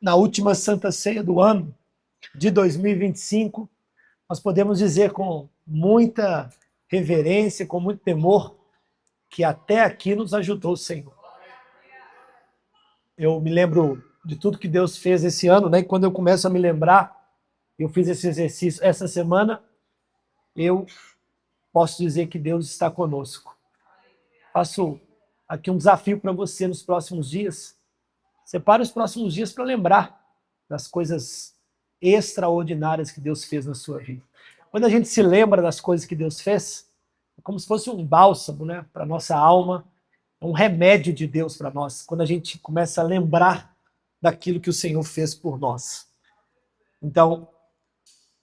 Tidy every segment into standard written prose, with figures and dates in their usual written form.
na última Santa Ceia do ano de 2025, nós podemos dizer com muita reverência, com muito temor, que até aqui nos ajudou o Senhor. Eu me lembro de tudo que Deus fez esse ano, né? E quando eu começo a me lembrar, eu fiz esse exercício essa semana, eu posso dizer que Deus está conosco. Faço aqui um desafio para você nos próximos dias. Separe os próximos dias para lembrar das coisas extraordinárias que Deus fez na sua vida. Quando a gente se lembra das coisas que Deus fez, é como se fosse um bálsamo, né, para a nossa alma, é um remédio de Deus para nós, quando a gente começa a lembrar daquilo que o Senhor fez por nós. Então,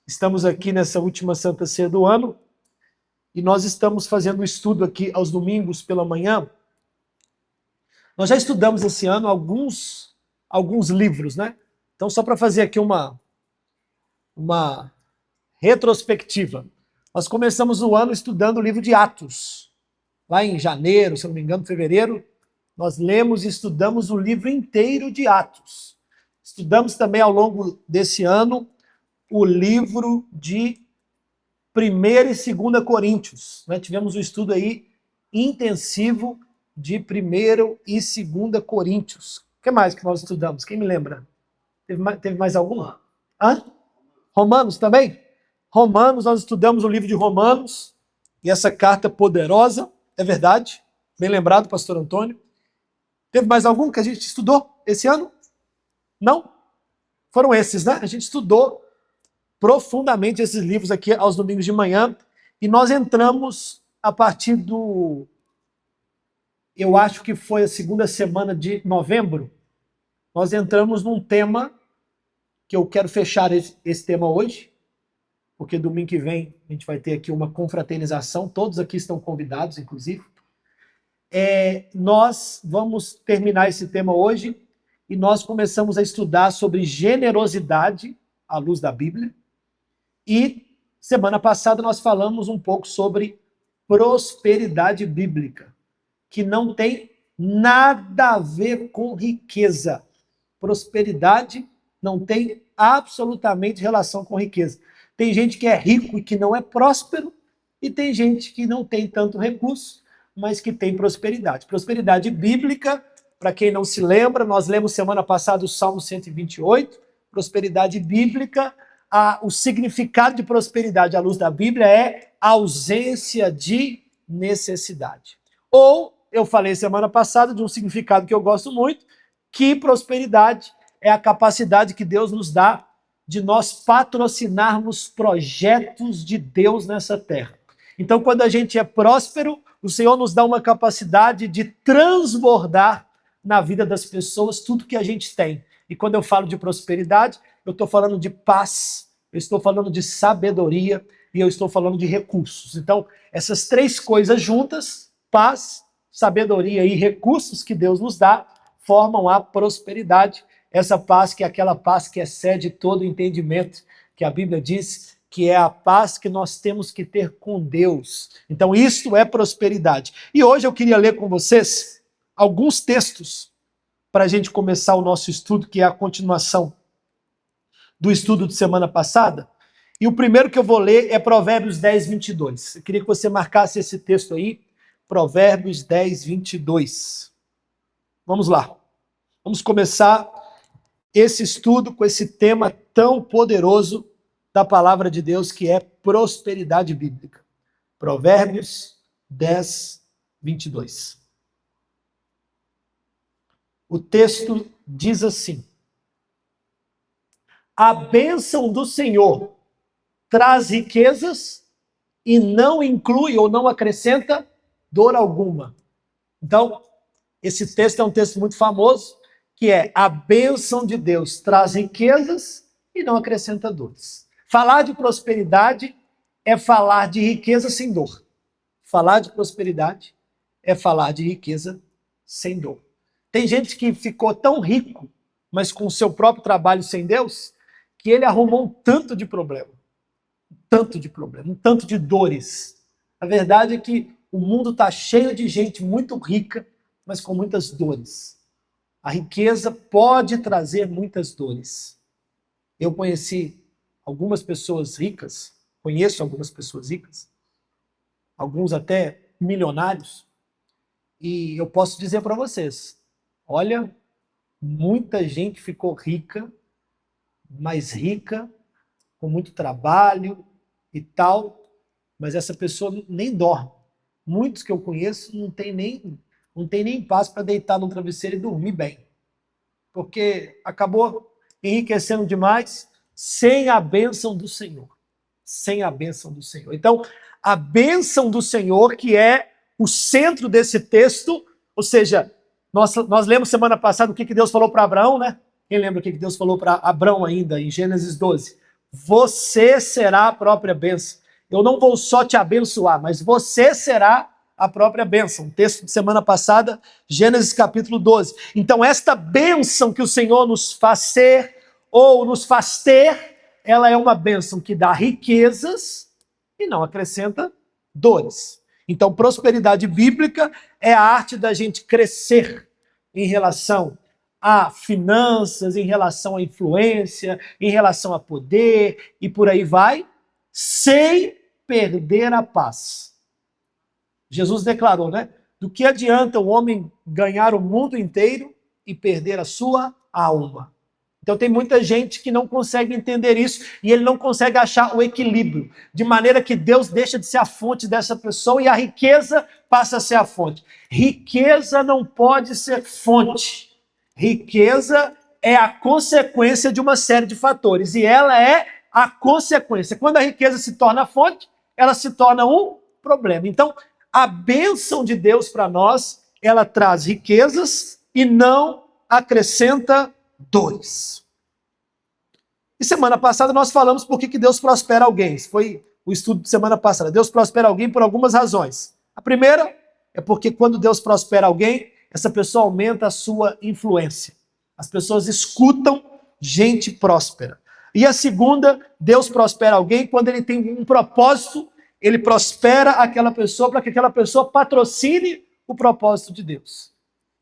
estamos aqui nessa última Santa Ceia do ano, e nós estamos fazendo um estudo aqui aos domingos pela manhã. Nós já estudamos esse ano alguns livros, né? Então, só para fazer aqui uma retrospectiva. Nós começamos o ano estudando o livro de Atos. Lá em janeiro, se não me engano, fevereiro, nós lemos e estudamos o livro inteiro de Atos. Estudamos também ao longo desse ano o livro de 1ª e 2ª Coríntios. Nós tivemos um estudo aí intensivo de 1º e 2ª Coríntios. O que mais que nós estudamos? Quem me lembra? Teve mais algum? Romanos também? Romanos, nós estudamos o livro de Romanos, e essa carta poderosa, é verdade, bem lembrado, pastor Antônio. Teve mais algum que a gente estudou esse ano? Não? Foram esses, né? A gente estudou profundamente esses livros aqui aos domingos de manhã, e nós entramos a partir do... eu acho que foi a 2ª semana de novembro, nós entramos num tema que eu quero fechar esse tema hoje, porque domingo que vem a gente vai ter aqui uma confraternização, todos aqui estão convidados, inclusive. Nós vamos terminar esse tema hoje, e nós começamos a estudar sobre generosidade à luz da Bíblia, e semana passada nós falamos um pouco sobre prosperidade bíblica, que não tem nada a ver com riqueza. Prosperidade não tem absolutamente relação com riqueza. Tem gente que é rico e que não é próspero, e tem gente que não tem tanto recurso, mas que tem prosperidade. Prosperidade bíblica, para quem não se lembra, nós lemos semana passada o Salmo 128, prosperidade bíblica, o significado de prosperidade à luz da Bíblia é ausência de necessidade. Ou, eu falei semana passada de um significado que eu gosto muito, que prosperidade é a capacidade que Deus nos dá de nós patrocinarmos projetos de Deus nessa terra. Então, quando a gente é próspero, o Senhor nos dá uma capacidade de transbordar na vida das pessoas tudo que a gente tem. E quando eu falo de prosperidade, eu estou falando de paz, eu estou falando de sabedoria e eu estou falando de recursos. Então, essas 3 coisas juntas, paz, sabedoria e recursos que Deus nos dá, formam a prosperidade. Essa paz que é aquela paz que excede todo entendimento, que a Bíblia diz que é a paz que nós temos que ter com Deus. Então, isso é prosperidade. E hoje eu queria ler com vocês alguns textos para a gente começar o nosso estudo, que é a continuação do estudo de semana passada. E o primeiro que eu vou ler é Provérbios 10, 22. Eu queria que você marcasse esse texto aí, Provérbios 10, 22. Vamos lá. Vamos começar esse estudo com esse tema tão poderoso da palavra de Deus, que é prosperidade bíblica. Provérbios 10, 22. O texto diz assim: a bênção do Senhor traz riquezas e não inclui ou não acrescenta dor alguma. Então, esse texto é um texto muito famoso, que é a bênção de Deus traz riquezas e não acrescenta dores. Falar de prosperidade é falar de riqueza sem dor. Falar de prosperidade é falar de riqueza sem dor. Tem gente que ficou tão rico, mas com o seu próprio trabalho sem Deus, que ele arrumou um tanto de problema, um tanto de dores. A verdade é que o mundo está cheio de gente muito rica, mas com muitas dores. A riqueza pode trazer muitas dores. Eu conheci algumas pessoas ricas, conheço algumas pessoas ricas, alguns até milionários, e eu posso dizer para vocês, olha, muita gente ficou rica, mais rica, com muito trabalho e tal, mas essa pessoa nem dorme. Muitos que eu conheço não tem nem paz para deitar no travesseiro e dormir bem, porque acabou enriquecendo demais sem a bênção do Senhor. Sem a bênção do Senhor. Então, a bênção do Senhor, que é o centro desse texto, ou seja, nós lemos semana passada o que Deus falou para Abraão, né? Quem lembra o que Deus falou para Abraão ainda, em Gênesis 12? Você será a própria bênção. Eu não vou só te abençoar, mas você será a própria bênção. Texto de semana passada, Gênesis capítulo 12. Então, esta bênção que o Senhor nos faz ser, ou nos faz ter, ela é uma bênção que dá riquezas e não acrescenta dores. Então, prosperidade bíblica é a arte da gente crescer em relação a finanças, em relação à influência, em relação a poder, e por aí vai, sem perder a paz. Jesus declarou, né? Do que adianta o homem ganhar o mundo inteiro e perder a sua alma? Então tem muita gente que não consegue entender isso e ele não consegue achar o equilíbrio, de maneira que Deus deixa de ser a fonte dessa pessoa e a riqueza passa a ser a fonte. Riqueza não pode ser fonte. Riqueza é a consequência de uma série de fatores e ela é a consequência. Quando a riqueza se torna fonte, ela se torna um problema. Então, a bênção de Deus para nós, ela traz riquezas e não acrescenta dores. E semana passada nós falamos por que Deus prospera alguém. Foi o estudo de semana passada. Deus prospera alguém por algumas razões. A primeira é porque quando Deus prospera alguém, essa pessoa aumenta a sua influência. As pessoas escutam gente próspera. E a segunda, Deus prospera alguém quando ele tem um propósito, ele prospera aquela pessoa para que aquela pessoa patrocine o propósito de Deus.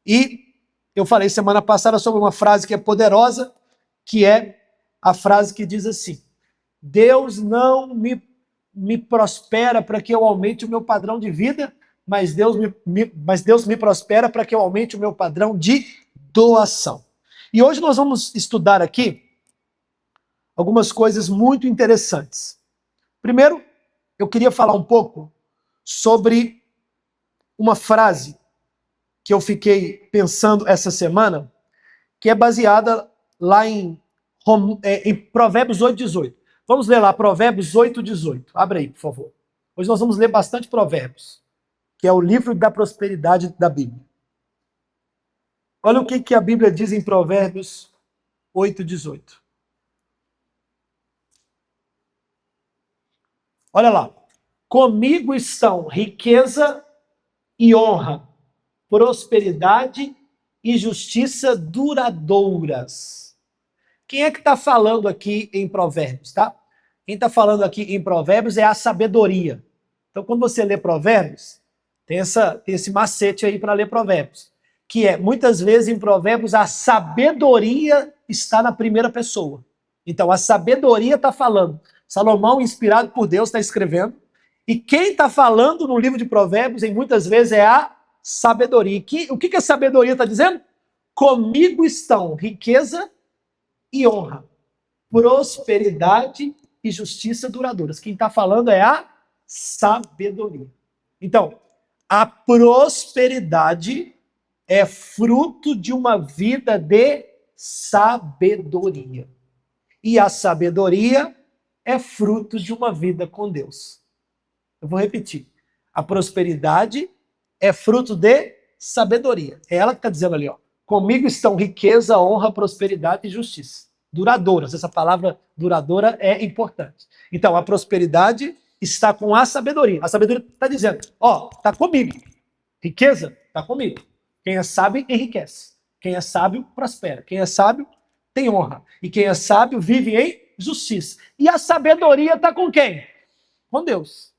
E eu falei semana passada sobre uma frase que é poderosa, que é a frase que diz assim: Deus não me prospera para que eu aumente o meu padrão de vida, mas Deus me prospera para que eu aumente o meu padrão de doação. E hoje nós vamos estudar aqui algumas coisas muito interessantes. Primeiro, eu queria falar um pouco sobre uma frase que eu fiquei pensando essa semana, que é baseada lá em Provérbios 8:18. Vamos ler lá, Provérbios 8:18. Abre aí, por favor. Hoje nós vamos ler bastante Provérbios, que é o livro da prosperidade da Bíblia. Olha o que a Bíblia diz em Provérbios 8:18. Olha lá. Comigo estão riqueza e honra, prosperidade e justiça duradouras. Quem é que está falando aqui em Provérbios, tá? Quem está falando aqui em Provérbios é a sabedoria. Então, quando você lê Provérbios, tem esse macete aí para ler Provérbios, que é, muitas vezes em Provérbios, a sabedoria está na primeira pessoa. Então, a sabedoria está falando. Salomão, inspirado por Deus, está escrevendo. E quem está falando no livro de Provérbios, em muitas vezes, é a sabedoria. O que a sabedoria está dizendo? Comigo estão riqueza e honra, prosperidade e justiça duradouras. Quem está falando é a sabedoria. Então, a prosperidade é fruto de uma vida de sabedoria. E a sabedoria é fruto de uma vida com Deus. Eu vou repetir. A prosperidade é fruto de sabedoria. É ela que está dizendo ali, ó. Comigo estão riqueza, honra, prosperidade e justiça. Duradouras. Essa palavra duradoura é importante. Então, a prosperidade está com a sabedoria. A sabedoria está dizendo, ó, está comigo. Riqueza está comigo. Quem é sábio, enriquece. Quem é sábio, prospera. Quem é sábio, tem honra. E quem é sábio, vive em justiça. E a sabedoria está com quem? Com Deus.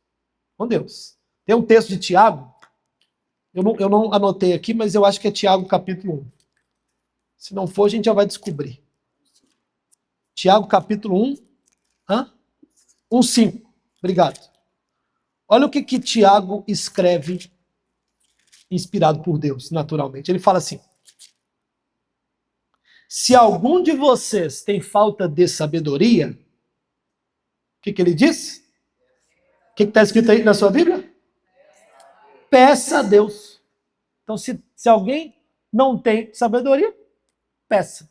Com Deus. Tem um texto de Tiago, eu não anotei aqui, mas eu acho que é Tiago capítulo 1. Se não for, a gente já vai descobrir. Tiago, capítulo 1. 1:5. Obrigado. Olha o que Tiago escreve, inspirado por Deus, naturalmente. Ele fala assim: se algum de vocês tem falta de sabedoria, o que ele diz? O que está escrito aí na sua Bíblia? Peça a Deus. Então, se alguém não tem sabedoria, peça.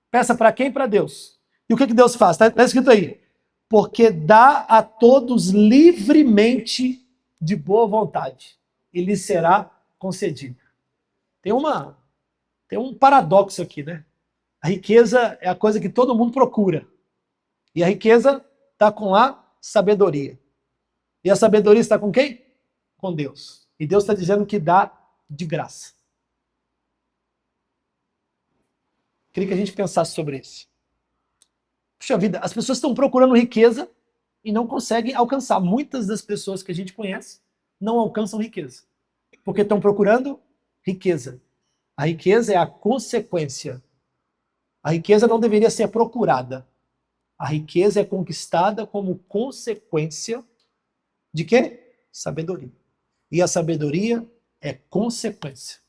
Peça para quem? Para Deus. E o que Deus faz? Está escrito aí. Porque dá a todos livremente de boa vontade, e lhe será concedido. Tem um paradoxo aqui, né? A riqueza é a coisa que todo mundo procura. E a riqueza está com a sabedoria. E a sabedoria está com quem? Com Deus. E Deus está dizendo que dá de graça. Queria que a gente pensasse sobre isso. Puxa vida, as pessoas estão procurando riqueza e não conseguem alcançar. Muitas das pessoas que a gente conhece não alcançam riqueza. Porque estão procurando riqueza. A riqueza é a consequência. A riqueza não deveria ser procurada. A riqueza é conquistada como consequência de quê? Sabedoria. E a sabedoria é consequência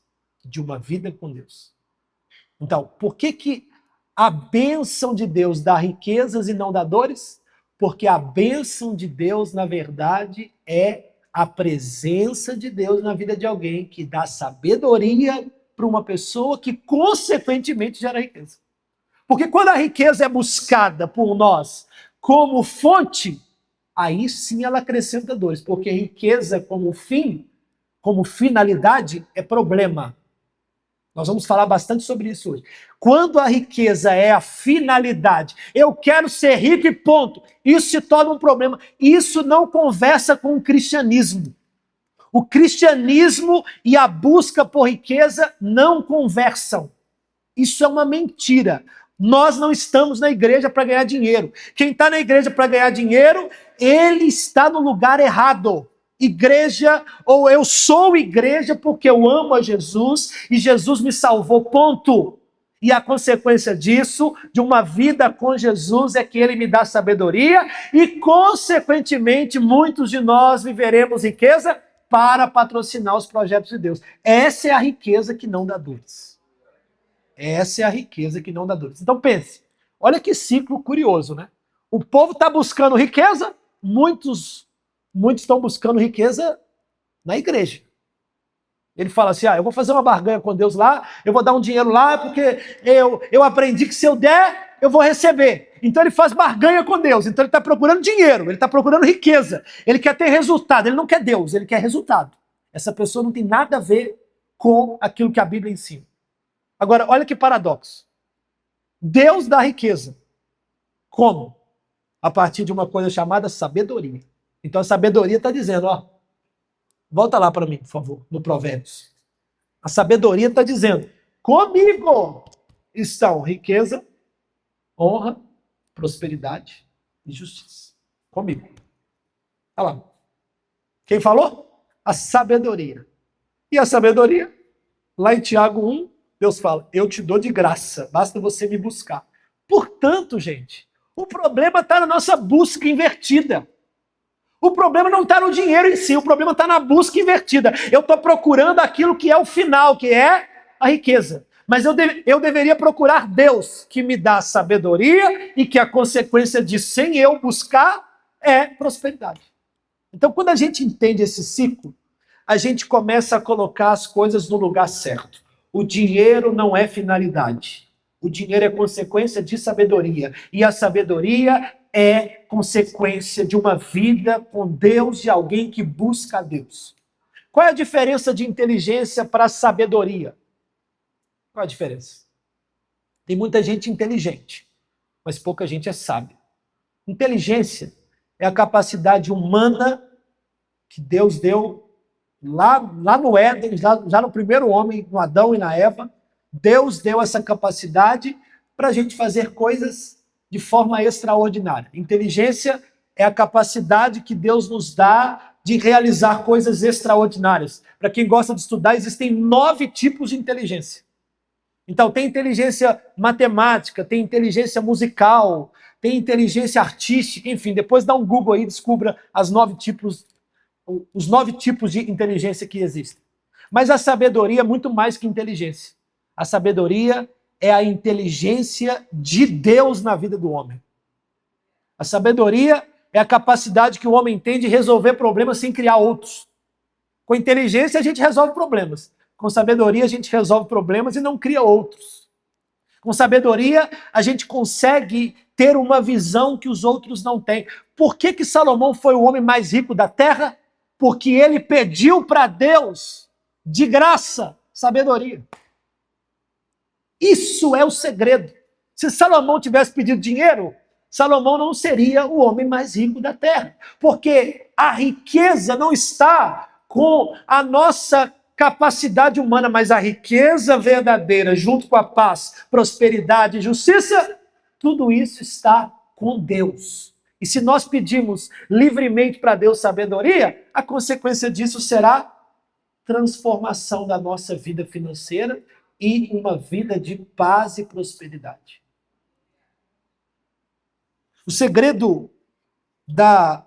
de uma vida com Deus. Então, por que a bênção de Deus dá riquezas e não dá dores? Porque a bênção de Deus, na verdade, é a presença de Deus na vida de alguém que dá sabedoria para uma pessoa que, consequentemente, gera riqueza. Porque quando a riqueza é buscada por nós como fonte, aí sim ela acrescenta dores. Porque riqueza como fim, como finalidade, é problema. Nós vamos falar bastante sobre isso hoje. Quando a riqueza é a finalidade, eu quero ser rico e ponto, isso se torna um problema. Isso não conversa com o cristianismo. O cristianismo e a busca por riqueza não conversam. Isso é uma mentira. Nós não estamos na igreja para ganhar dinheiro. Quem está na igreja para ganhar dinheiro, ele está no lugar errado. Igreja, ou eu sou igreja porque eu amo a Jesus e Jesus me salvou, ponto. E a consequência disso, de uma vida com Jesus, é que ele me dá sabedoria e, consequentemente, muitos de nós viveremos riqueza para patrocinar os projetos de Deus. Essa é a riqueza que não dá dores. Essa é a riqueza que não dá dores. Então pense, olha que ciclo curioso, né? O povo está buscando riqueza, muitos estão buscando riqueza na igreja. Ele fala assim, eu vou fazer uma barganha com Deus lá, eu vou dar um dinheiro lá, porque eu aprendi que se eu der, eu vou receber. Então ele faz barganha com Deus, então ele está procurando dinheiro, ele está procurando riqueza, ele quer ter resultado, ele não quer Deus, ele quer resultado. Essa pessoa não tem nada a ver com aquilo que a Bíblia ensina. Agora, olha que paradoxo. Deus dá riqueza. Como? A partir de uma coisa chamada sabedoria. Então a sabedoria está dizendo, volta lá para mim, por favor, no Provérbios. A sabedoria está dizendo, comigo estão riqueza, honra, prosperidade e justiça. Comigo. Olha lá. Quem falou? A sabedoria. E a sabedoria? Lá em Tiago 1, Deus fala, eu te dou de graça, basta você me buscar. Portanto, gente, o problema está na nossa busca invertida. O problema não está no dinheiro em si, o problema está na busca invertida. Eu estou procurando aquilo que é o final, que é a riqueza. Mas eu deveria procurar Deus, que me dá sabedoria e que a consequência de sem eu buscar é prosperidade. Então, quando a gente entende esse ciclo, a gente começa a colocar as coisas no lugar certo. O dinheiro não é finalidade. O dinheiro é consequência de sabedoria. E a sabedoria é consequência de uma vida com Deus, de alguém que busca a Deus. Qual é a diferença de inteligência para sabedoria? Qual é a diferença? Tem muita gente inteligente, mas pouca gente é sábia. Inteligência é a capacidade humana que Deus deu lá no Éden, já no primeiro homem, no Adão e na Eva. Deus deu essa capacidade para a gente fazer coisas de forma extraordinária. Inteligência é a capacidade que Deus nos dá de realizar coisas extraordinárias. Para quem gosta de estudar, existem 9 tipos de inteligência. Então, tem inteligência matemática, tem inteligência musical, tem inteligência artística, enfim, depois dá um Google aí e descubra os 9 tipos de inteligência que existem. Mas a sabedoria é muito mais que inteligência. A sabedoria é a inteligência de Deus na vida do homem. A sabedoria é a capacidade que o homem tem de resolver problemas sem criar outros. Com inteligência a gente resolve problemas. Com sabedoria a gente resolve problemas e não cria outros. Com sabedoria a gente consegue ter uma visão que os outros não têm. Por que Salomão foi o homem mais rico da terra? Porque ele pediu para Deus, de graça, sabedoria. Isso é o segredo. Se Salomão tivesse pedido dinheiro, Salomão não seria o homem mais rico da terra. Porque a riqueza não está com a nossa capacidade humana, mas a riqueza verdadeira, junto com a paz, prosperidade e justiça, tudo isso está com Deus. E se nós pedimos livremente para Deus sabedoria, a consequência disso será transformação da nossa vida financeira e uma vida de paz e prosperidade. O segredo da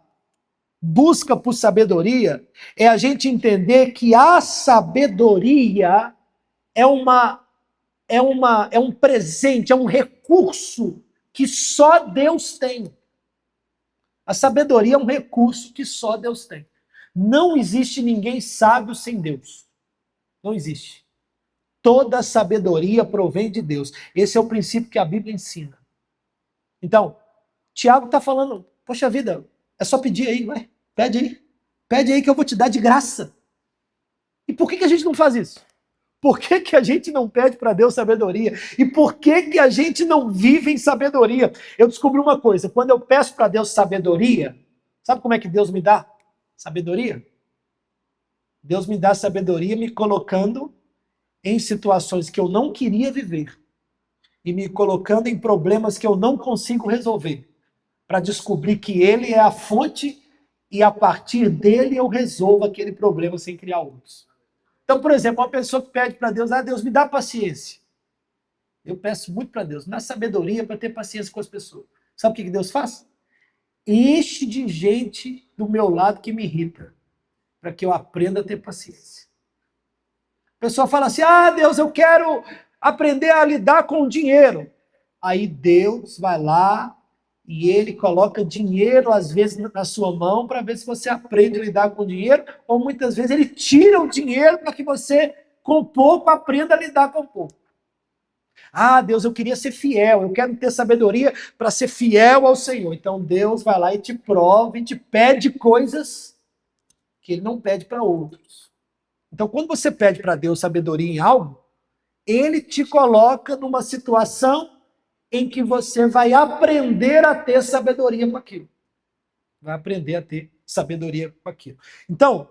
busca por sabedoria é a gente entender que a sabedoria é um presente, é um recurso que só Deus tem. A sabedoria é um recurso que só Deus tem. Não existe ninguém sábio sem Deus. Não existe. Toda sabedoria provém de Deus. Esse é o princípio que a Bíblia ensina. Então, Tiago está falando, poxa vida, é só pedir aí, vai. Pede aí. Pede aí que eu vou te dar de graça. E por que a gente não faz isso? Por que a gente não pede para Deus sabedoria? E por que a gente não vive em sabedoria? Eu descobri uma coisa, quando eu peço para Deus sabedoria, sabe como é que Deus me dá sabedoria? Deus me dá sabedoria me colocando em situações que eu não queria viver e me colocando em problemas que eu não consigo resolver, para descobrir que Ele é a fonte e a partir dele eu resolvo aquele problema sem criar outros. Então, por exemplo, uma pessoa que pede para Deus, Deus me dá paciência. Eu peço muito para Deus, me dá sabedoria para ter paciência com as pessoas. Sabe o que Deus faz? Enche de gente do meu lado que me irrita, para que eu aprenda a ter paciência. A pessoa fala assim, Deus, eu quero aprender a lidar com o dinheiro. Aí Deus vai lá e ele coloca dinheiro, às vezes, na sua mão para ver se você aprende a lidar com o dinheiro, ou muitas vezes ele tira o dinheiro para que você, com pouco, aprenda a lidar com pouco. Deus, eu queria ser fiel, eu quero ter sabedoria para ser fiel ao Senhor. Então Deus vai lá e te prova e te pede coisas que ele não pede para outros. Então quando você pede para Deus sabedoria em algo, ele te coloca numa situação em que você vai aprender a ter sabedoria com aquilo. Vai aprender a ter sabedoria com aquilo. Então,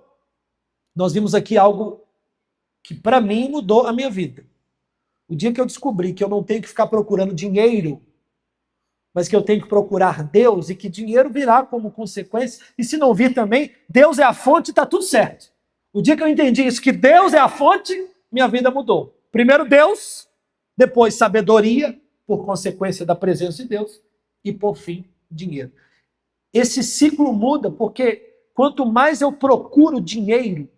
nós vimos aqui algo que para mim mudou a minha vida. O dia que eu descobri que eu não tenho que ficar procurando dinheiro, mas que eu tenho que procurar Deus e que dinheiro virá como consequência, e se não vir também, Deus é a fonte e está tudo certo. O dia que eu entendi isso, que Deus é a fonte, minha vida mudou. Primeiro Deus, depois sabedoria, por consequência da presença de Deus, e por fim, dinheiro. Esse ciclo muda porque quanto mais eu procuro dinheiro,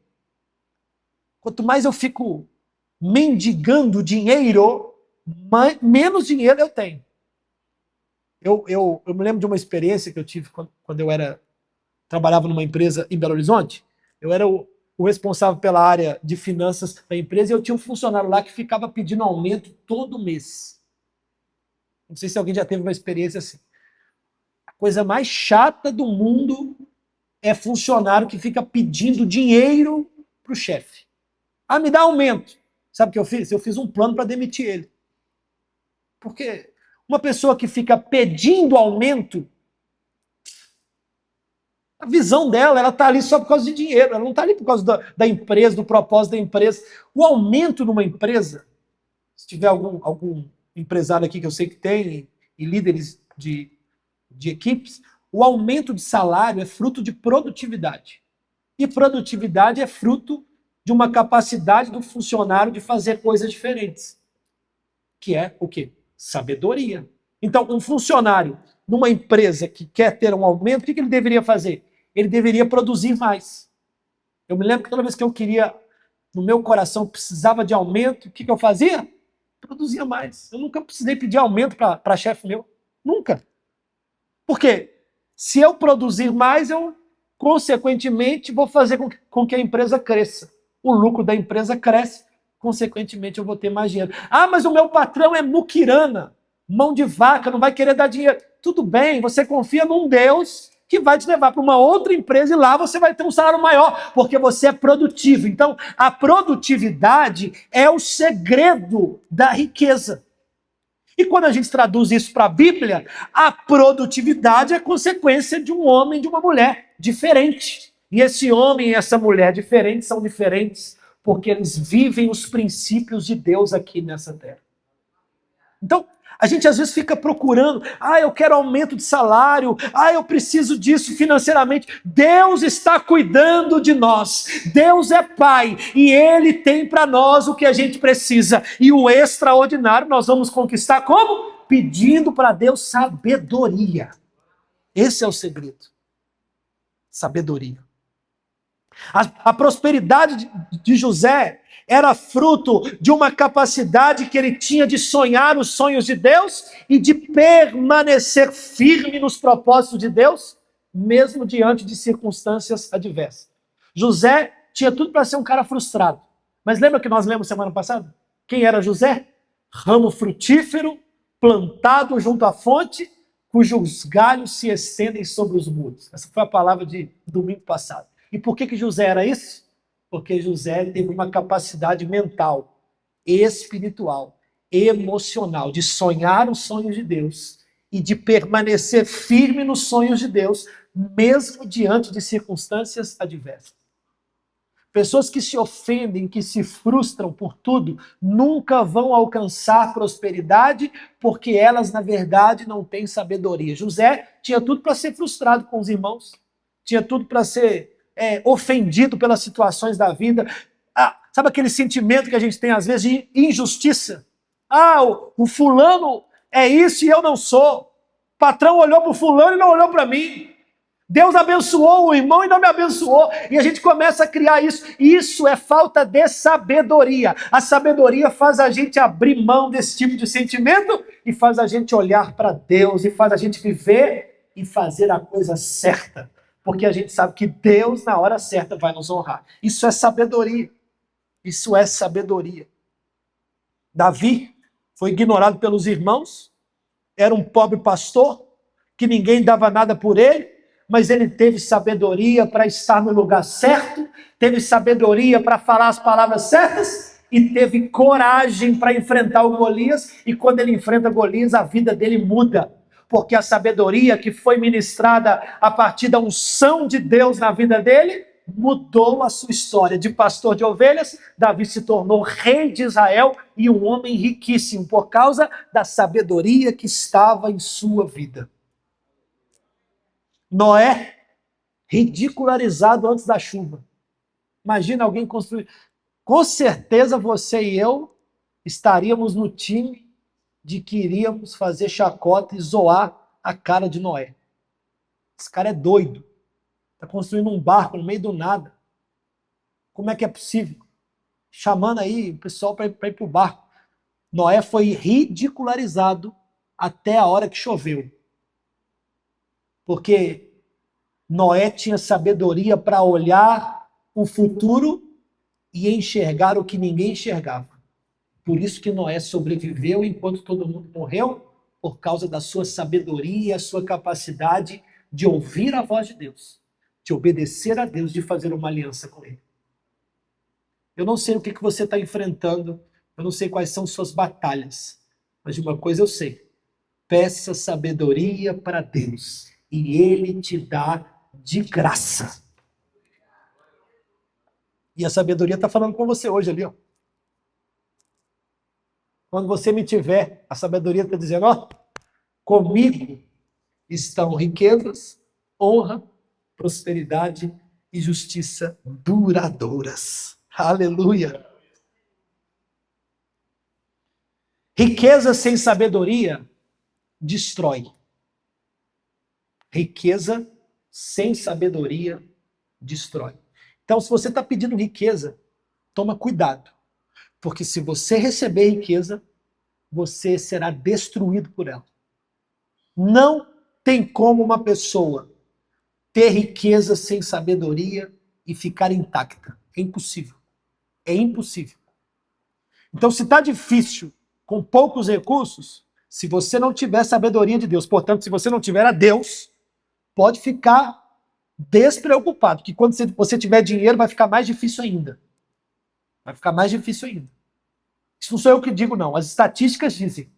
quanto mais eu fico mendigando dinheiro, menos dinheiro eu tenho. Eu me lembro de uma experiência que eu tive quando eu trabalhava numa empresa em Belo Horizonte. Eu era o responsável pela área de finanças da empresa e eu tinha um funcionário lá que ficava pedindo aumento todo mês. Não sei se alguém já teve uma experiência assim. A coisa mais chata do mundo é funcionário que fica pedindo dinheiro para o chefe. Me dá aumento. Sabe o que eu fiz? Eu fiz um plano para demitir ele. Porque uma pessoa que fica pedindo aumento, a visão dela, ela está ali só por causa de dinheiro. Ela não está ali por causa da empresa, do propósito da empresa. O aumento numa empresa, se tiver algum empresário aqui que eu sei que tem, e líderes de equipes, o aumento de salário é fruto de produtividade. E produtividade é fruto de uma capacidade do funcionário de fazer coisas diferentes. que é o quê? Sabedoria. Então, um funcionário numa empresa que quer ter um aumento, o que ele deveria fazer? Ele deveria produzir mais. Eu me lembro que toda vez que eu queria, no meu coração, precisava de aumento, o que eu fazia? Produzia mais. Eu nunca precisei pedir aumento para chefe meu. Nunca. Por quê? Se eu produzir mais, eu, consequentemente, vou fazer com que a empresa cresça. O lucro da empresa cresce, consequentemente, eu vou ter mais dinheiro. Ah, mas o meu patrão é muquirana, mão de vaca, não vai querer dar dinheiro. Tudo bem, você confia num Deus que vai te levar para uma outra empresa e lá você vai ter um salário maior, porque você é produtivo. Então, a produtividade é o segredo da riqueza. E quando a gente traduz isso para a Bíblia, a produtividade é consequência de um homem e de uma mulher diferente. E esse homem e essa mulher diferentes são diferentes porque eles vivem os princípios de Deus aqui nessa terra. Então, a gente às vezes fica procurando, eu quero aumento de salário, eu preciso disso financeiramente. Deus está cuidando de nós. Deus é Pai e Ele tem para nós o que a gente precisa. E o extraordinário nós vamos conquistar como? Pedindo para Deus sabedoria. Esse é o segredo. Sabedoria. A prosperidade de José era fruto de uma capacidade que ele tinha de sonhar os sonhos de Deus e de permanecer firme nos propósitos de Deus, mesmo diante de circunstâncias adversas. José tinha tudo para ser um cara frustrado. Mas lembra que nós lemos semana passada? Quem era José? Ramo frutífero, plantado junto à fonte, cujos galhos se estendem sobre os muros. Essa foi a palavra de domingo passado. E por que José era isso? Porque José teve uma capacidade mental, espiritual, emocional, de sonhar os sonhos de Deus e de permanecer firme nos sonhos de Deus, mesmo diante de circunstâncias adversas. Pessoas que se ofendem, que se frustram por tudo, nunca vão alcançar prosperidade, porque elas, na verdade, não têm sabedoria. José tinha tudo para ser frustrado com os irmãos, tinha tudo para ser ofendido pelas situações da vida. Sabe aquele sentimento que a gente tem às vezes de injustiça? O fulano é isso e eu não sou. O patrão olhou para o fulano e não olhou para mim. Deus abençoou o irmão e não me abençoou. E a gente começa a criar isso. Isso é falta de sabedoria. A sabedoria faz a gente abrir mão desse tipo de sentimento e faz a gente olhar para Deus e faz a gente viver e fazer a coisa certa. Porque a gente sabe que Deus, na hora certa, vai nos honrar. Isso é sabedoria. Isso é sabedoria. Davi foi ignorado pelos irmãos, era um pobre pastor, que ninguém dava nada por ele, mas ele teve sabedoria para estar no lugar certo, teve sabedoria para falar as palavras certas e teve coragem para enfrentar o Golias, e quando ele enfrenta Golias, a vida dele muda. Porque a sabedoria que foi ministrada a partir da unção de Deus na vida dele, mudou a sua história. De pastor de ovelhas, Davi se tornou rei de Israel e um homem riquíssimo, por causa da sabedoria que estava em sua vida. Noé, ridicularizado antes da chuva. Imagina alguém construir. Com certeza você e eu estaríamos no time de que iríamos fazer chacota e zoar a cara de Noé. Esse cara é doido. Está construindo um barco no meio do nada. Como é que é possível? Chamando aí o pessoal para ir para o barco. Noé foi ridicularizado até a hora que choveu. Porque Noé tinha sabedoria para olhar o futuro e enxergar o que ninguém enxergava. Por isso que Noé sobreviveu enquanto todo mundo morreu, por causa da sua sabedoria e a sua capacidade de ouvir a voz de Deus, de obedecer a Deus, de fazer uma aliança com Ele. Eu não sei o que você está enfrentando, eu não sei quais são suas batalhas, mas de uma coisa eu sei: peça sabedoria para Deus e Ele te dá de graça. E a sabedoria está falando com você hoje ali, ó. Quando você me tiver, a sabedoria está dizendo, comigo estão riquezas, honra, prosperidade e justiça duradouras. Aleluia! Riqueza sem sabedoria destrói. Riqueza sem sabedoria destrói. Então, se você está pedindo riqueza, toma cuidado. Porque se você receber riqueza, você será destruído por ela. Não tem como uma pessoa ter riqueza sem sabedoria e ficar intacta. É impossível. É impossível. Então, se está difícil, com poucos recursos, se você não tiver sabedoria de Deus, portanto, se você não tiver a Deus, pode ficar despreocupado, que quando você tiver dinheiro, vai ficar mais difícil ainda. Vai ficar mais difícil ainda. Isso não sou eu que digo, não. As estatísticas dizem.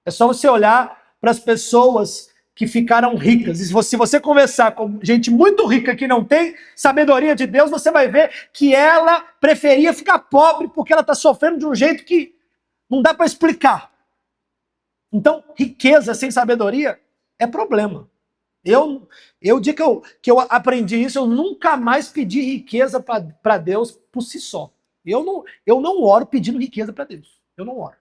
É só você olhar para as pessoas que ficaram ricas. E se você conversar com gente muito rica que não tem sabedoria de Deus, você vai ver que ela preferia ficar pobre porque ela está sofrendo de um jeito que não dá para explicar. Então, riqueza sem sabedoria é problema. O dia que eu aprendi isso, eu nunca mais pedi riqueza para Deus por si só. Eu não oro pedindo riqueza para Deus. Eu não oro.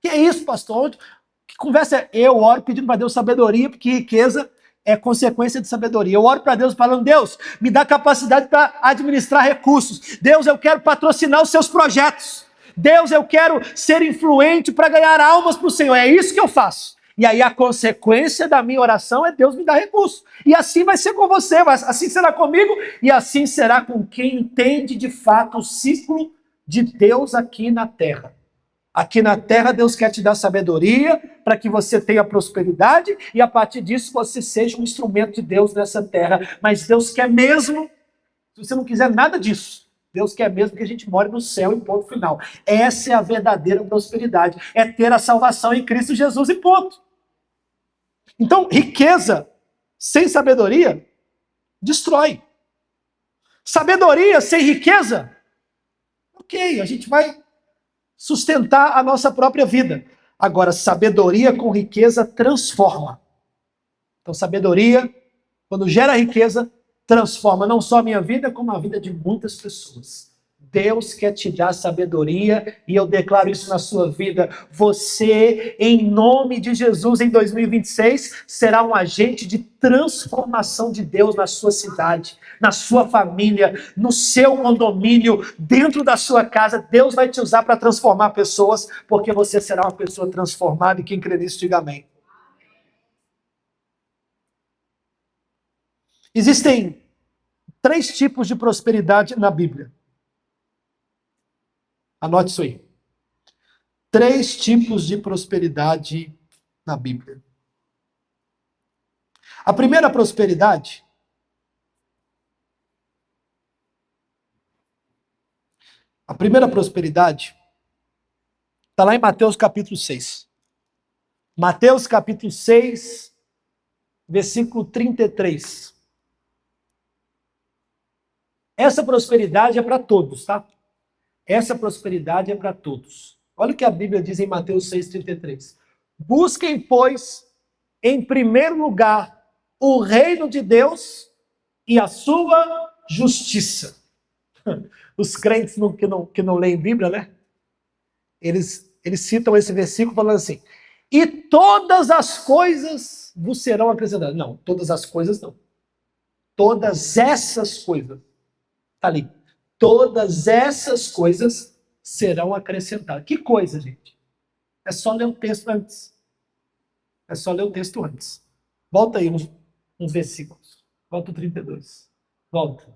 Que é isso, pastor? Que conversa é? Eu oro pedindo para Deus sabedoria, porque riqueza é consequência de sabedoria. Eu oro para Deus falando, Deus, me dá capacidade para administrar recursos. Deus, eu quero patrocinar os seus projetos. Deus, eu quero ser influente para ganhar almas para o Senhor. É isso que eu faço. E aí a consequência da minha oração é Deus me dar recursos. E assim vai ser com você, assim será comigo, e assim será com quem entende de fato o ciclo de Deus aqui na terra. Aqui na terra, Deus quer te dar sabedoria para que você tenha prosperidade e a partir disso você seja um instrumento de Deus nessa terra. Mas Deus quer mesmo, se você não quiser nada disso, Deus quer mesmo que a gente more no céu em ponto final. Essa é a verdadeira prosperidade, é ter a salvação em Cristo Jesus e ponto. Então, riqueza sem sabedoria destrói. Sabedoria sem riqueza, ok, a gente vai sustentar a nossa própria vida. Agora, sabedoria com riqueza transforma. Então, sabedoria, quando gera riqueza, transforma não só a minha vida, como a vida de muitas pessoas. Deus quer te dar sabedoria e eu declaro isso na sua vida. Você, em nome de Jesus, em 2026, será um agente de transformação de Deus na sua cidade, na sua família, no seu condomínio, dentro da sua casa. Deus vai te usar para transformar pessoas, porque você será uma pessoa transformada e quem crê nisso, diga amém. Existem 3 tipos de prosperidade na Bíblia. Anote isso aí. 3 tipos de prosperidade na Bíblia. A primeira prosperidade está lá em Mateus capítulo 6. Mateus capítulo 6, versículo 33. Essa prosperidade é para todos, tá? Essa prosperidade é para todos. Olha o que a Bíblia diz em Mateus 6,33. Busquem, pois, em primeiro lugar, o reino de Deus e a sua justiça. Os crentes que não leem Bíblia, né? Eles citam esse versículo falando assim, e todas as coisas vos serão acrescentadas. Não, todas as coisas não. Todas essas coisas. Está ali. Todas essas coisas serão acrescentadas. Que coisa, gente? É só ler o texto antes. Volta aí uns versículos. Volta o 32. Volta.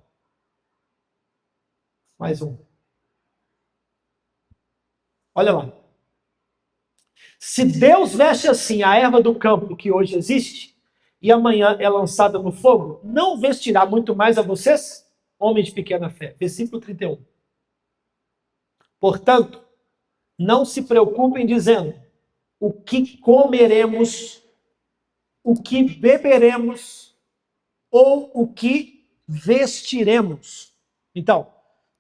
Mais um. Olha lá. Se Deus veste assim a erva do campo que hoje existe e amanhã é lançada no fogo, não vestirá muito mais a vocês? Homem de pequena fé. Versículo 31. Portanto, não se preocupem dizendo o que comeremos, o que beberemos ou o que vestiremos. Então,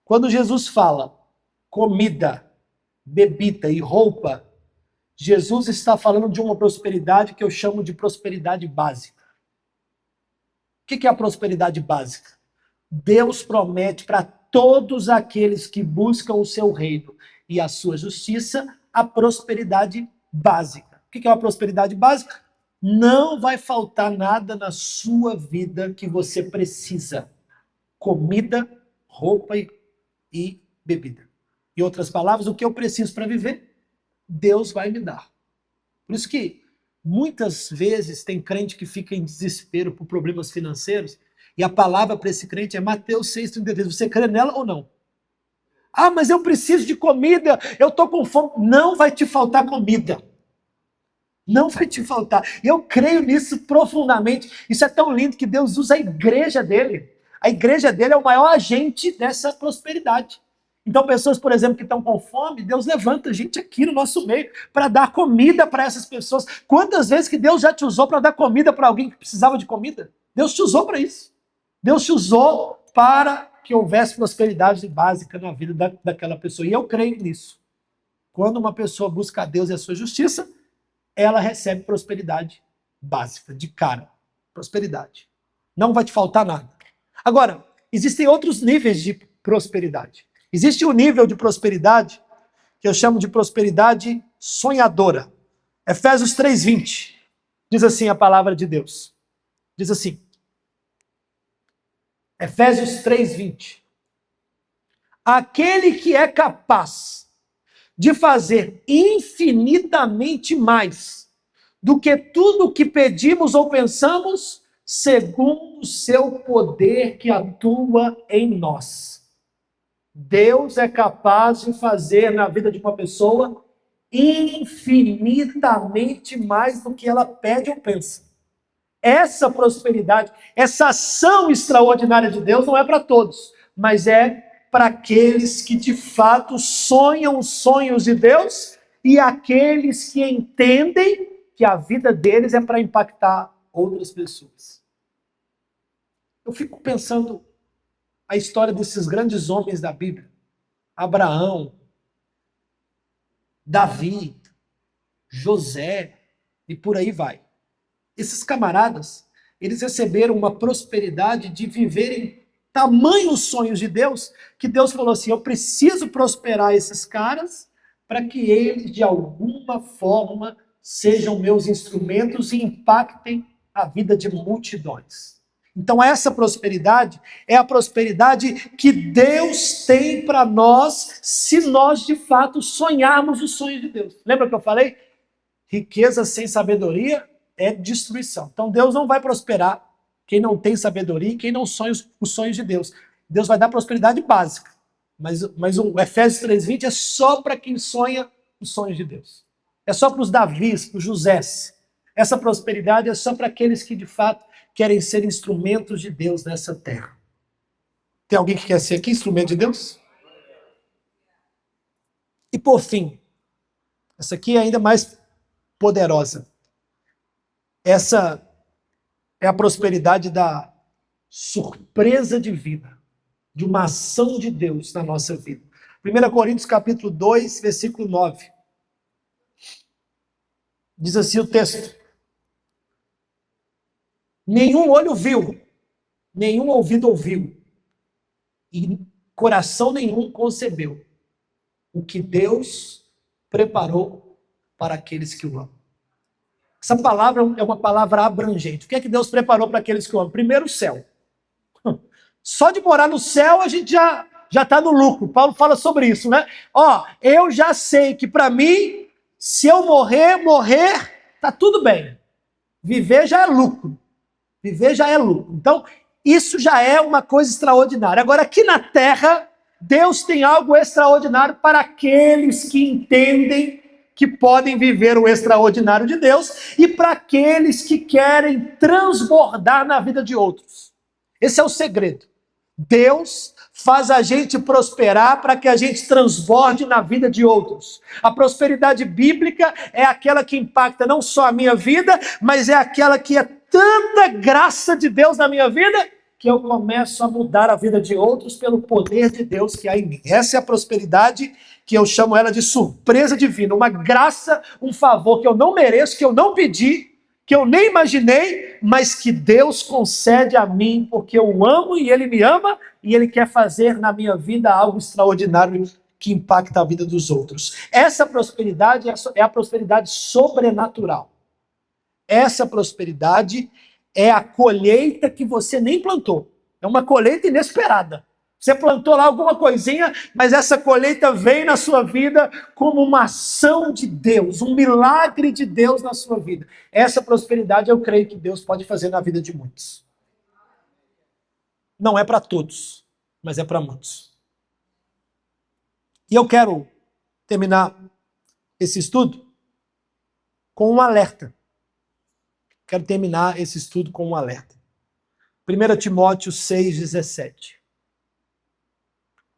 quando Jesus fala comida, bebida e roupa, Jesus está falando de uma prosperidade que eu chamo de prosperidade básica. O que é a prosperidade básica? Deus promete para todos aqueles que buscam o seu reino e a sua justiça a prosperidade básica. O que é uma prosperidade básica? Não vai faltar nada na sua vida que você precisa. Comida, roupa e bebida. Em outras palavras, o que eu preciso para viver, Deus vai me dar. Por isso que muitas vezes tem crente que fica em desespero por problemas financeiros e a palavra para esse crente é Mateus 6,33. Você crê nela ou não? Ah, mas eu preciso de comida, eu estou com fome. Não vai te faltar comida. Não vai te faltar. Eu creio nisso profundamente. Isso é tão lindo que Deus usa a igreja dele. A igreja dele é o maior agente dessa prosperidade. Então, pessoas, por exemplo, que estão com fome, Deus levanta gente aqui no nosso meio para dar comida para essas pessoas. Quantas vezes que Deus já te usou para dar comida para alguém que precisava de comida? Deus te usou para isso. Deus te usou para que houvesse prosperidade básica na vida daquela pessoa. E eu creio nisso. Quando uma pessoa busca a Deus e a sua justiça, ela recebe prosperidade básica, de cara. Prosperidade. Não vai te faltar nada. Agora, existem outros níveis de prosperidade. Existe um nível de prosperidade que eu chamo de prosperidade sonhadora. Efésios 3:20. Diz assim a palavra de Deus. Diz assim. Efésios 3:20. Aquele que é capaz de fazer infinitamente mais do que tudo o que pedimos ou pensamos, segundo o seu poder que atua em nós. Deus é capaz de fazer na vida de uma pessoa infinitamente mais do que ela pede ou pensa. Essa prosperidade, essa ação extraordinária de Deus não é para todos, mas é para aqueles que de fato sonham os sonhos de Deus e aqueles que entendem que a vida deles é para impactar outras pessoas. Eu fico pensando a história desses grandes homens da Bíblia. Abraão, Davi, José e por aí vai. Esses camaradas, eles receberam uma prosperidade de viverem tamanhos sonhos de Deus, que Deus falou assim, eu preciso prosperar esses caras para que eles, de alguma forma, sejam meus instrumentos e impactem a vida de multidões. Então essa prosperidade é a prosperidade que Deus tem para nós, se nós de fato sonharmos os sonhos de Deus. Lembra que eu falei? Riqueza sem sabedoria é destruição. Então Deus não vai prosperar quem não tem sabedoria e quem não sonha os sonhos de Deus. Deus vai dar prosperidade básica. Mas o Efésios 3:20 é só para quem sonha os sonhos de Deus. É só para os Davis, para os Josés. Essa prosperidade é só para aqueles que de fato querem ser instrumentos de Deus nessa terra. Tem alguém que quer ser aqui instrumento de Deus? E por fim, essa aqui é ainda mais poderosa. Essa é a prosperidade da surpresa divina, de uma ação de Deus na nossa vida. 1 Coríntios capítulo 2, versículo 9. Diz assim o texto. Nenhum olho viu, nenhum ouvido ouviu, e coração nenhum concebeu o que Deus preparou para aqueles que o amam. Essa palavra é uma palavra abrangente. O que é que Deus preparou para aqueles que o amam? Primeiro, o céu. Só de morar no céu a gente já está no lucro. Paulo fala sobre isso, né? Eu já sei que para mim, se eu morrer, tá tudo bem. Viver já é lucro. Viver já é lucro. Então, isso já é uma coisa extraordinária. Agora, aqui na terra, Deus tem algo extraordinário para aqueles que entendem que podem viver o extraordinário de Deus e para aqueles que querem transbordar na vida de outros. Esse é o segredo. Deus faz a gente prosperar para que a gente transborde na vida de outros. A prosperidade bíblica é aquela que impacta não só a minha vida, mas é aquela que é tanta graça de Deus na minha vida que eu começo a mudar a vida de outros pelo poder de Deus que há em mim. Essa é a prosperidade que eu chamo ela de surpresa divina. Uma graça, um favor que eu não mereço, que eu não pedi, que eu nem imaginei, mas que Deus concede a mim porque eu o amo e Ele me ama e Ele quer fazer na minha vida algo extraordinário que impacta a vida dos outros. Essa prosperidade é a prosperidade sobrenatural. Essa prosperidade é a colheita que você nem plantou. É uma colheita inesperada. Você plantou lá alguma coisinha, mas essa colheita vem na sua vida como uma ação de Deus, um milagre de Deus na sua vida. Essa prosperidade eu creio que Deus pode fazer na vida de muitos. Não é para todos, mas é para muitos. E eu quero terminar esse estudo com um alerta. Quero terminar esse estudo com um alerta. 1 Timóteo 6,17.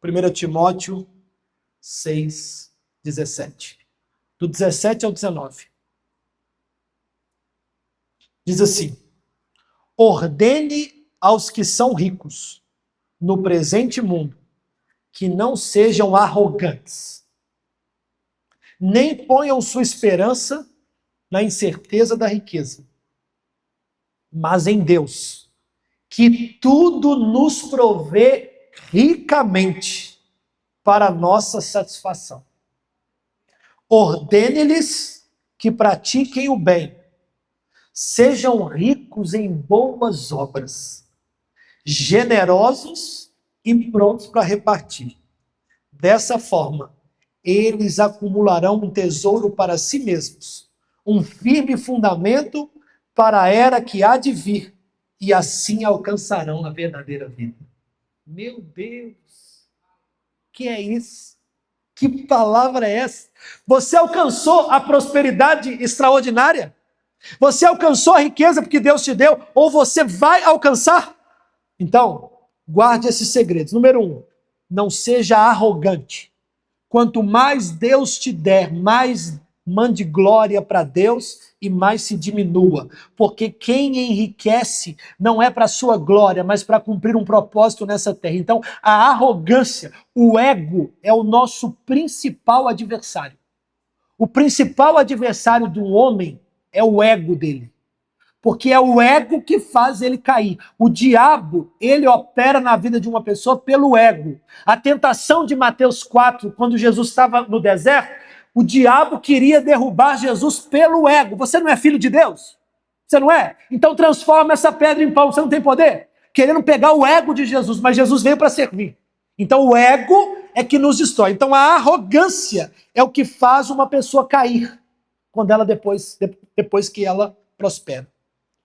1 Timóteo 6,17. Do 17 ao 19. Diz assim: ordene aos que são ricos no presente mundo que não sejam arrogantes, nem ponham sua esperança na incerteza da riqueza, mas em Deus, que tudo nos provê ricamente para nossa satisfação. Ordene-lhes que pratiquem o bem, sejam ricos em boas obras, generosos e prontos para repartir. Dessa forma, eles acumularão um tesouro para si mesmos, um firme fundamento para a era que há de vir, e assim alcançarão a verdadeira vida. Meu Deus, que é isso? Que palavra é essa? Você alcançou a prosperidade extraordinária? Você alcançou a riqueza porque Deus te deu? Ou você vai alcançar? Então, guarde esses segredos. Número 1, não seja arrogante. Quanto mais Deus te der, mais mande glória para Deus e mais se diminua. Porque quem enriquece não é para sua glória, mas para cumprir um propósito nessa terra. Então, a arrogância, o ego, é o nosso principal adversário. O principal adversário do homem é o ego dele. Porque é o ego que faz ele cair. O diabo, ele opera na vida de uma pessoa pelo ego. A tentação de Mateus 4, quando Jesus estava no deserto, o diabo queria derrubar Jesus pelo ego. Você não é filho de Deus? Você não é? Então transforma essa pedra em pão. Você não tem poder? Querendo pegar o ego de Jesus, mas Jesus veio para servir. Então o ego é que nos destrói. Então a arrogância é o que faz uma pessoa cair quando ela depois que ela prospera.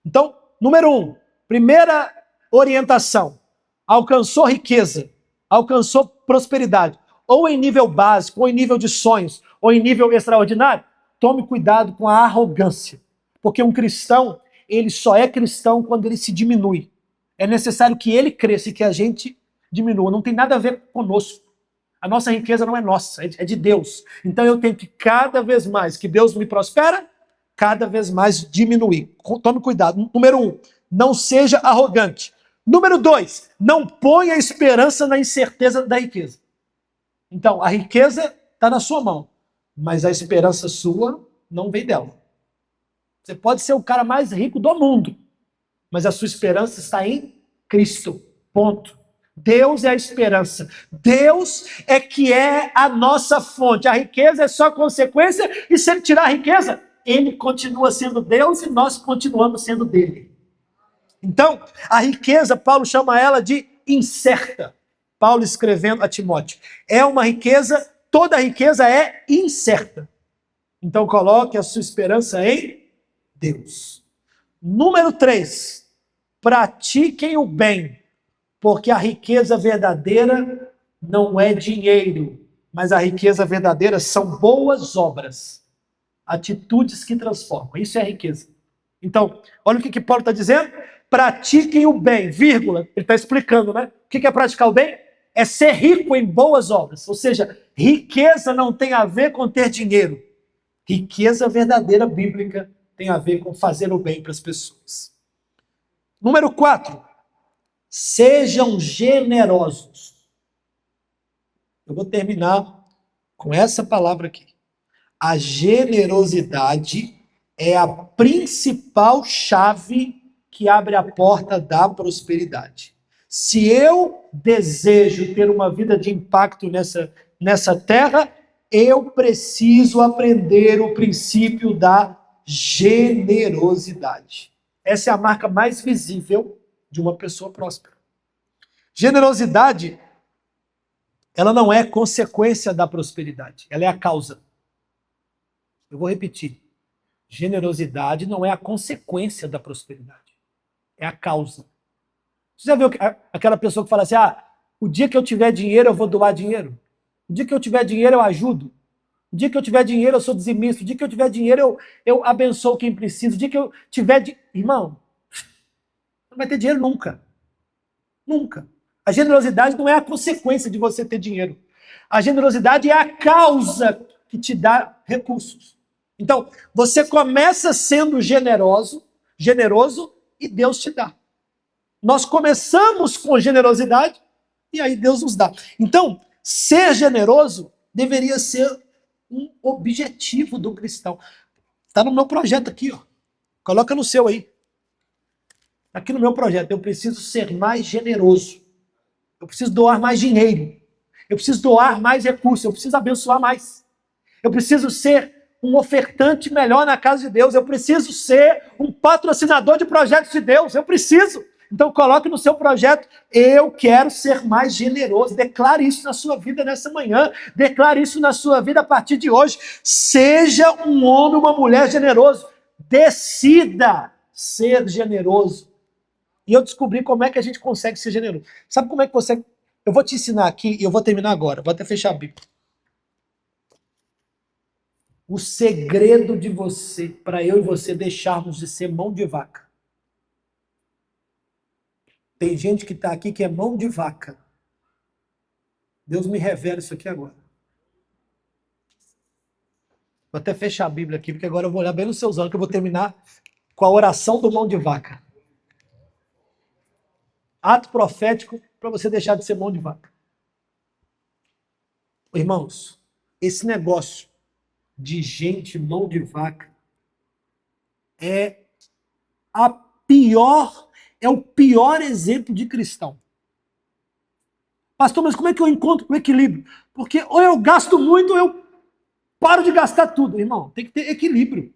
Então, número 1, primeira orientação: alcançou riqueza, alcançou prosperidade, ou em nível básico, ou em nível de sonhos, ou em nível extraordinário, tome cuidado com a arrogância. Porque um cristão, ele só é cristão quando ele se diminui. É necessário que ele cresça e que a gente diminua. Não tem nada a ver conosco. A nossa riqueza não é nossa, é de Deus. Então eu tenho que cada vez mais que Deus me prospera, cada vez mais diminuir. Tome cuidado. Número 1, não seja arrogante. Número 2, não ponha esperança na incerteza da riqueza. Então, a riqueza está na sua mão, mas a esperança sua não vem dela. Você pode ser o cara mais rico do mundo, mas a sua esperança está em Cristo. Ponto. Deus é a esperança. Deus é que é a nossa fonte. A riqueza é só consequência, e se ele tirar a riqueza, ele continua sendo Deus e nós continuamos sendo dele. Então, a riqueza, Paulo chama ela de incerta. Paulo escrevendo a Timóteo. É uma riqueza, toda riqueza é incerta. Então, coloque a sua esperança em Deus. Número 3, pratiquem o bem, porque a riqueza verdadeira não é dinheiro, mas a riqueza verdadeira são boas obras. Atitudes que transformam. Isso é a riqueza. Então, olha o que Paulo está dizendo. Pratiquem o bem, vírgula. Ele está explicando, né? O que é praticar o bem? É ser rico em boas obras. Ou seja, riqueza não tem a ver com ter dinheiro. Riqueza verdadeira bíblica tem a ver com fazer o bem para as pessoas. Número 4. Sejam generosos. Eu vou terminar com essa palavra aqui. A generosidade é a principal chave que abre a porta da prosperidade. Se eu desejo ter uma vida de impacto nessa nessa terra, eu preciso aprender o princípio da generosidade. Essa é a marca mais visível de uma pessoa próspera. Generosidade, ela não é consequência da prosperidade, ela é a causa. Eu vou repetir. Generosidade não é a consequência da prosperidade, é a causa. Você já viu aquela pessoa que fala assim, o dia que eu tiver dinheiro eu vou doar dinheiro? O dia que eu tiver dinheiro eu ajudo? O dia que eu tiver dinheiro eu sou dizimista? O dia que eu tiver dinheiro eu abençoo quem precisa? O dia que eu tiver... Irmão, não vai ter dinheiro nunca. Nunca. A generosidade não é a consequência de você ter dinheiro. A generosidade é a causa que te dá recursos. Então, você começa sendo generoso e Deus te dá. Nós começamos com generosidade e aí Deus nos dá. Então, ser generoso deveria ser um objetivo do cristão. Está no meu projeto aqui, ó. Coloca no seu aí. Aqui no meu projeto, eu preciso ser mais generoso. Eu preciso doar mais dinheiro. Eu preciso doar mais recursos. Eu preciso abençoar mais. Eu preciso ser um ofertante melhor na casa de Deus. Eu preciso ser um patrocinador de projetos de Deus. Eu preciso. Então coloque no seu projeto, eu quero ser mais generoso. Declare isso na sua vida nessa manhã. Declare isso na sua vida a partir de hoje. Seja um homem, uma mulher generoso. Decida ser generoso. E eu descobri como é que a gente consegue ser generoso. Sabe como é que você... Eu vou te ensinar aqui e eu vou terminar agora. Vou até fechar a Bíblia. O segredo de você, para eu e você deixarmos de ser mão de vaca. Tem gente que está aqui que é mão de vaca. Deus me revela isso aqui agora. Vou até fechar a Bíblia aqui, porque agora eu vou olhar bem nos seus olhos, que eu vou terminar com a oração do mão de vaca. Ato profético para você deixar de ser mão de vaca. Irmãos, esse negócio de gente mão de vaca é o pior exemplo de cristão. Pastor, mas como é que eu encontro o equilíbrio? Porque ou eu gasto muito ou eu paro de gastar tudo. Irmão, tem que ter equilíbrio.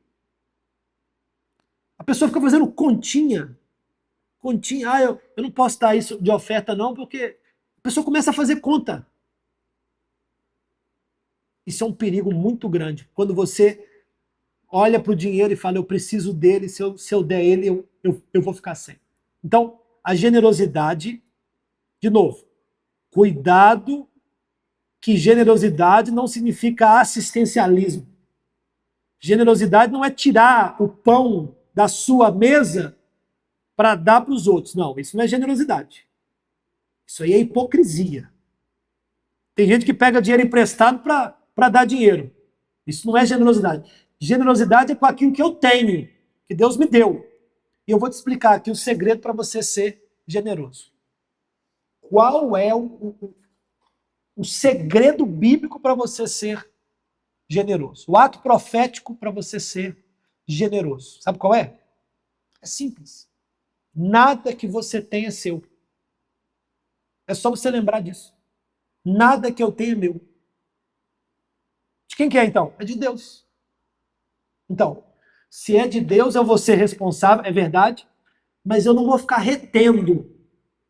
A pessoa fica fazendo continha. Eu não posso dar isso de oferta não, porque a pessoa começa a fazer conta. Isso é um perigo muito grande. Quando você olha para o dinheiro e fala, eu preciso dele, se eu der ele, eu vou ficar sem. Então, a generosidade, de novo, cuidado que generosidade não significa assistencialismo. Generosidade não é tirar o pão da sua mesa para dar para os outros. Não, isso não é generosidade. Isso aí é hipocrisia. Tem gente que pega dinheiro emprestado para dar dinheiro. Isso não é generosidade. Generosidade é com aquilo que eu tenho, que Deus me deu. E eu vou te explicar aqui o segredo para você ser generoso. Qual é o segredo bíblico para você ser generoso? O ato profético para você ser generoso. Sabe qual é? É simples. Nada que você tem é seu. É só você lembrar disso. Nada que eu tenho é meu. De quem que é, então? É de Deus. Então, se é de Deus, eu vou ser responsável, é verdade, mas eu não vou ficar retendo,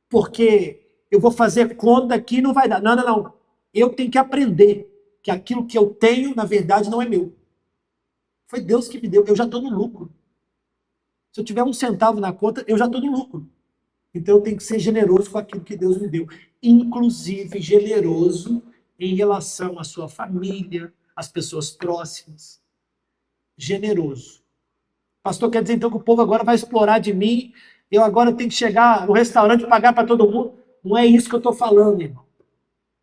porque eu vou fazer conta aqui e não vai dar. Não, não, não. Eu tenho que aprender que aquilo que eu tenho, na verdade, não é meu. Foi Deus que me deu, eu já estou no lucro. Se eu tiver 1 centavo na conta, eu já estou no lucro. Então eu tenho que ser generoso com aquilo que Deus me deu. Inclusive generoso em relação à sua família, às pessoas próximas. Generoso. Pastor, quer dizer então que o povo agora vai explorar de mim, eu agora tenho que chegar no restaurante e pagar para todo mundo? Não é isso que eu estou falando, irmão.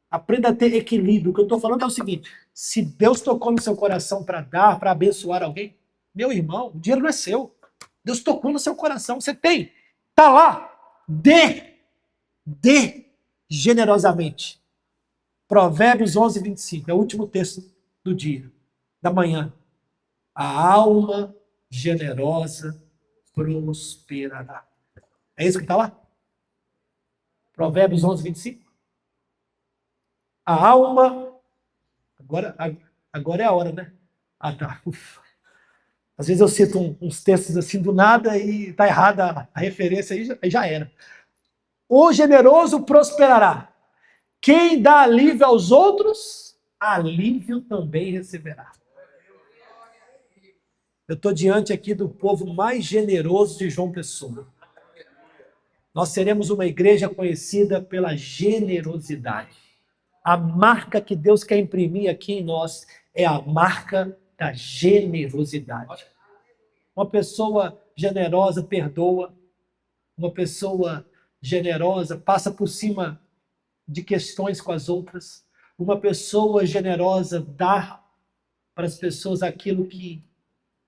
Aprenda a ter equilíbrio. O que eu estou falando é o seguinte, se Deus tocou no seu coração para dar, para abençoar alguém, meu irmão, o dinheiro não é seu. Deus tocou no seu coração, você tem. Está lá. Dê generosamente. Provérbios 11, 25, é o último texto do dia, da manhã. A alma generosa prosperará. É isso que está lá? Provérbios 11, 25. A alma Agora é a hora, né? Ah, tá. Ufa. Às vezes eu cito uns textos assim do nada e tá errada a referência, aí já era. O generoso prosperará. Quem dá alívio aos outros, alívio também receberá. Eu estou diante aqui do povo mais generoso de João Pessoa. Nós seremos uma igreja conhecida pela generosidade. A marca que Deus quer imprimir aqui em nós é a marca da generosidade. Uma pessoa generosa perdoa, uma pessoa generosa passa por cima de questões com as outras, uma pessoa generosa dá para as pessoas aquilo que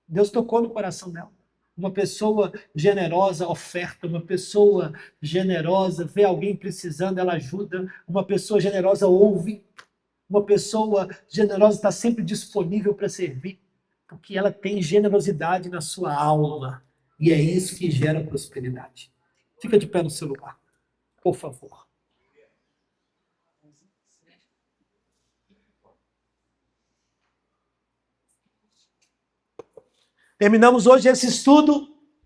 Deus tocou no coração dela. Uma pessoa generosa oferta, uma pessoa generosa vê alguém precisando, ela ajuda, uma pessoa generosa ouve, uma pessoa generosa está sempre disponível para servir, porque ela tem generosidade na sua alma. E é isso que gera prosperidade. Fica de pé no seu lugar, por favor. Terminamos hoje esse estudo